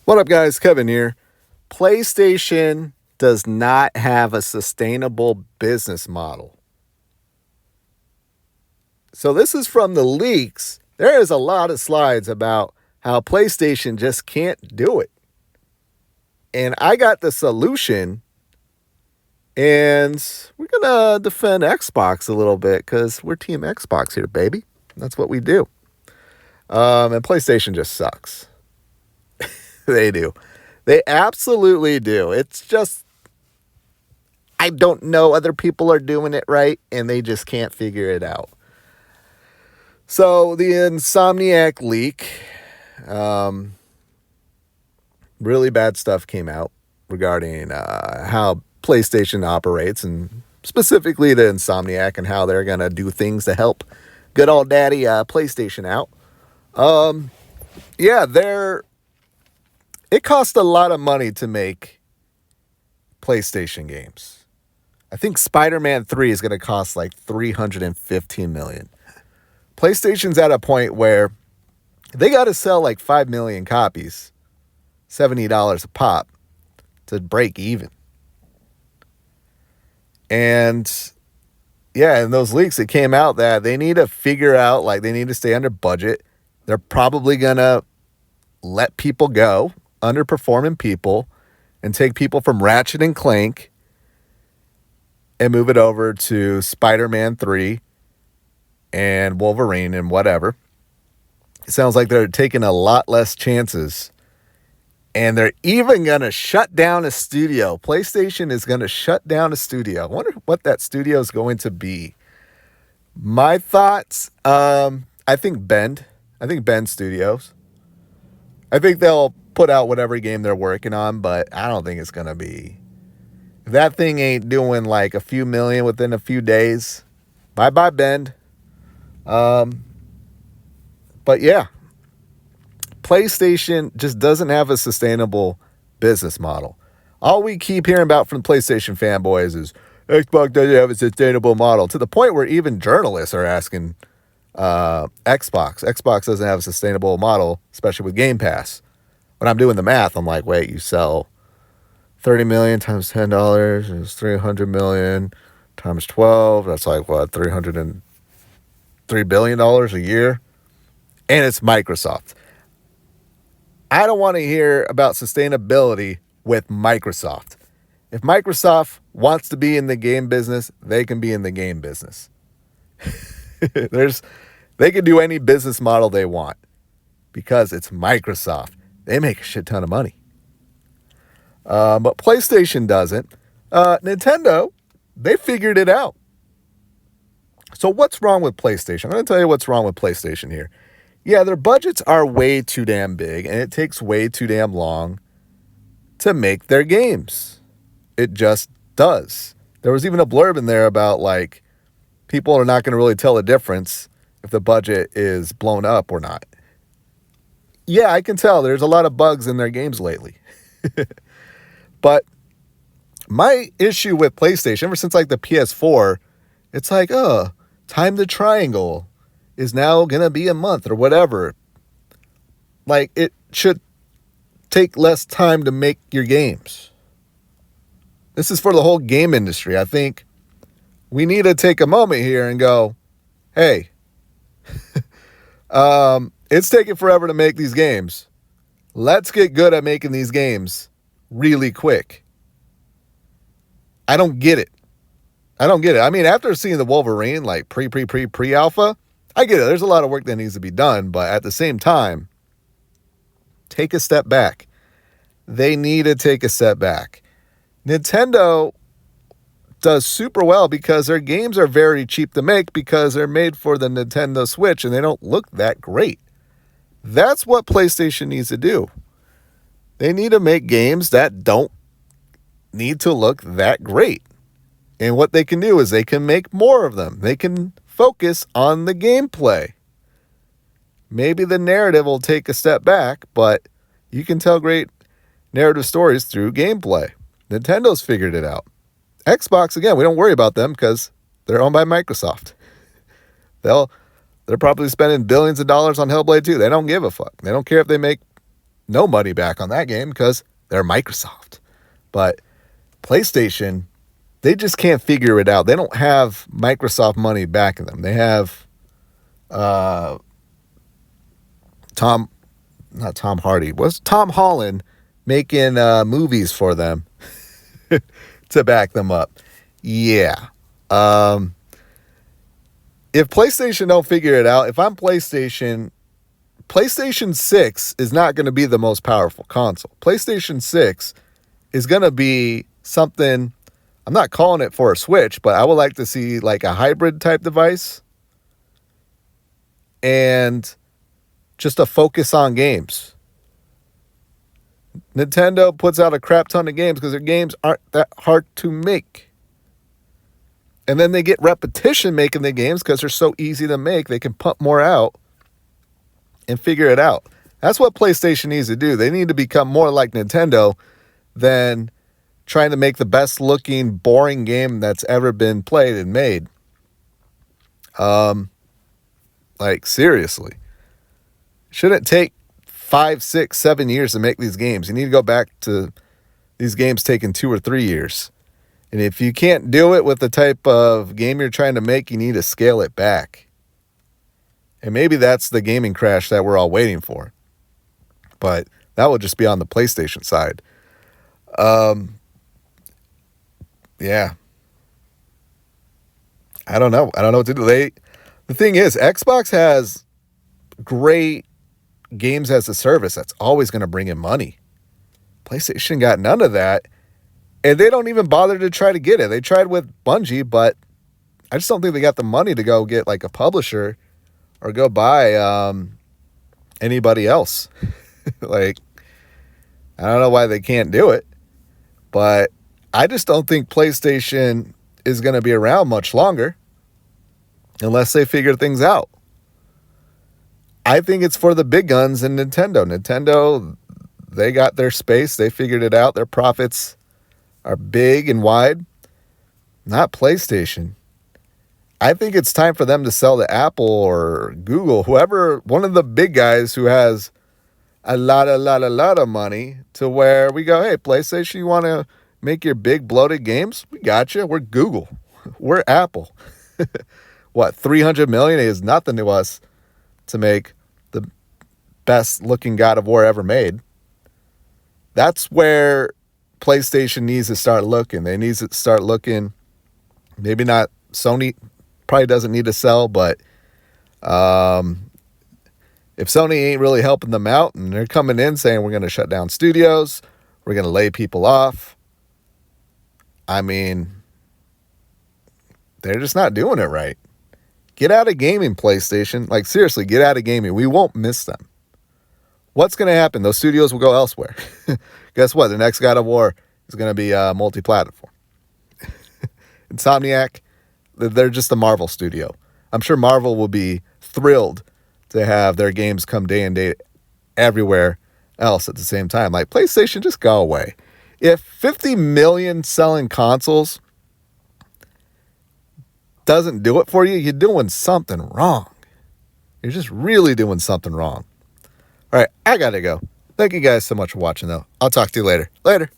What up, guys? Kevin here. PlayStation does not have a sustainable business model. So, this is from the leaks. There is a lot of slides about how PlayStation just can't do it. And I got the solution, and we're going to defend Xbox a little bit because we're Team Xbox here, baby. That's what we do. And PlayStation just sucks. They do. They absolutely do. It's just, I don't know, other people are doing it right and they just can't figure it out. So the Insomniac leak, really bad stuff came out regarding how PlayStation operates, and specifically the Insomniac and how they're going to do things to help good old daddy PlayStation out. It costs a lot of money to make PlayStation games. I think Spider-Man 3 is going to cost like $315 million. PlayStation's at a point where they got to sell like 5 million copies, $70 a pop, to break even. And yeah, in those leaks, it came out that they need to figure out, like, they need to stay under budget. They're probably going to let people go, underperforming people, and take people from Ratchet and Clank and move it over to Spider-Man 3 and Wolverine and whatever. It sounds like they're taking a lot less chances. And they're even going to shut down a studio. PlayStation is going to shut down a studio. I wonder what that studio is going to be. My thoughts, I think Bend Studios. I think they'll put out whatever game they're working on, but I don't think it's going to be. If that thing ain't doing like a few million within a few days, bye-bye, Bend. But yeah, PlayStation just doesn't have a sustainable business model. All we keep hearing about from PlayStation fanboys is Xbox doesn't have a sustainable model, to the point where even journalists are asking Xbox doesn't have a sustainable model, especially with Game Pass. When I'm doing the math, I'm like, wait, you sell 30 million times $10 is 300 million times 12. That's like what, $303 billion a year? And it's Microsoft. I don't want to hear about sustainability with Microsoft. If Microsoft wants to be in the game business, they can be in the game business. They can do any business model they want because it's Microsoft. They make a shit ton of money. But PlayStation doesn't. Nintendo, they figured it out. So what's wrong with PlayStation? I'm going to tell you what's wrong with PlayStation here. Yeah, their budgets are way too damn big, and it takes way too damn long to make their games. It just does. There was even a blurb in there about, like, people are not going to really tell the difference if the budget is blown up or not. Yeah, I can tell there's a lot of bugs in their games lately. But my issue with PlayStation, ever since like the PS4, it's like, Time to Triangle is now going to be a month or whatever. Like, it should take less time to make your games. This is for the whole game industry. I think we need to take a moment here and go, hey, it's taking forever to make these games. Let's get good at making these games really quick. I don't get it. I mean, after seeing the Wolverine, like pre-alpha, I get it. There's a lot of work that needs to be done, but at the same time, take a step back. They need to take a step back. Nintendo does super well because their games are very cheap to make because they're made for the Nintendo Switch and they don't look that great. That's what PlayStation needs to do. They need to make games that don't need to look that great. And what they can do is they can make more of them. They can focus on the gameplay. Maybe the narrative will take a step back, but you can tell great narrative stories through gameplay. Nintendo's figured it out. Xbox, again, we don't worry about them because they're owned by Microsoft. They're probably spending billions of dollars on Hellblade 2. They don't give a fuck. They don't care if they make no money back on that game because they're Microsoft. But PlayStation, they just can't figure it out. They don't have Microsoft money backing them. They have Tom Holland making movies for them to back them up. Yeah. If PlayStation don't figure it out, if I'm PlayStation 6 is not going to be the most powerful console. PlayStation 6 is going to be something, I'm not calling it for a Switch, but I would like to see like a hybrid type device and just a focus on games. Nintendo puts out a crap ton of games because their games aren't that hard to make. And then they get repetition making the games because they're so easy to make. They can pump more out and figure it out. That's what PlayStation needs to do. They need to become more like Nintendo than trying to make the best looking, boring game that's ever been played and made. Like, seriously. Shouldn't take 5, 6, 7 years to make these games. You need to go back to these games taking 2 or 3 years. And if you can't do it with the type of game you're trying to make, you need to scale it back. And maybe that's the gaming crash that we're all waiting for. But that will just be on the PlayStation side. Yeah. I don't know. I don't know what to do. The thing is, Xbox has great games as a service. That's always going to bring in money. PlayStation got none of that. And they don't even bother to try to get it. They tried with Bungie, but I just don't think they got the money to go get like a publisher or go buy anybody else. Like, I don't know why they can't do it, but I just don't think PlayStation is going to be around much longer unless they figure things out. I think it's for the big guns in Nintendo. Nintendo, they got their space. They figured it out. Their profits are big and wide. Not PlayStation. I think it's time for them to sell to Apple or Google, whoever, one of the big guys who has a lot of money, to where we go, hey, PlayStation, you want to make your big bloated games? We got you. We're Google. We're Apple. What, 300 million is nothing to us to make the best looking God of War ever made. That's where PlayStation needs to start looking. They need to start looking, maybe not Sony, probably doesn't need to sell, but if Sony ain't really helping them out and they're coming in saying we're going to shut down studios, we're going to lay people off, I mean, they're just not doing it right. Get out of gaming, PlayStation. Like, seriously, get out of gaming. We won't miss them. What's going to happen? Those studios will go elsewhere. Guess what? The next God of War is going to be multi-platform. Insomniac, they're just a Marvel studio. I'm sure Marvel will be thrilled to have their games come day and date everywhere else at the same time. Like, PlayStation, just go away. If 50 million selling consoles doesn't do it for you, you're doing something wrong. You're just really doing something wrong. All right, I got to go. Thank you guys so much for watching, though. I'll talk to you later. Later.